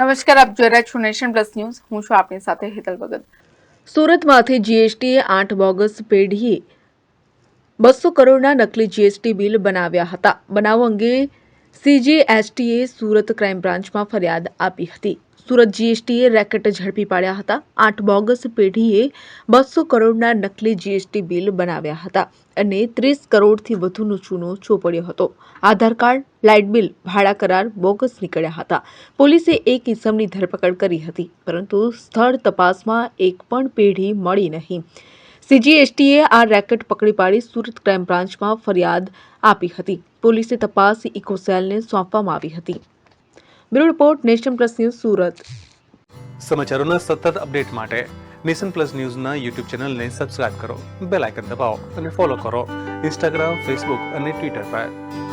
નમસ્કાર, આપ જોઈ રહ્યા છો નેશન પ્લસ ન્યૂઝ. હું છું આપની સાથે હેતલ ભગત. સુરતમાંથી જીએસટીએ 8 બોગસ પેઢીએ 200 કરોડના નકલી જીએસટી બિલ બનાવ્યા હતા. બનાવ અંગે સીજીએસટીએ સુરત ક્રાઇમ બ્રાન્ચમાં ફરિયાદ આપી હતી. સુરત જીએસટીએ રેકેટ ઝડપી પાડ્યા હતા. 8 બોગસ પેઢીએ 200 કરોડના નકલી જીએસટી બિલ બનાવ્યા હતા અને 30 કરોડથી વધુનો ચૂનો ચોપડ્યો હતો. આધાર કાર્ડ, લાઇટ બિલ, ભાડા કરાર બોગસ નીકળ્યા હતા. પોલીસે એક ઇસમની ધરપકડ કરી હતી, પરંતુ સ્થળ તપાસમાં એક પણ પેઢી મળી નહીં. સીજીએસટીએ આ રેકેટ પકડી પાડી સુરત ક્રાઇમ બ્રાન્ચમાં ફરિયાદ આપી હતી. પોલીસે તપાસ ઇકોસેલને સોંપવામાં આવી હતી. Bureau report, Nation Plus News, Surat. સમાચારોના સતત અપડેટ માટે નેશન પ્લસ ન્યૂઝના યુટ્યુબ ચેનલને સબસ્ક્રાઇબ કરો, બેલ આઇકન દબાવો અને ફોલો કરો ઇન્સ્ટાગ્રામ, ફેસબુક અને ટ્વિટર પર.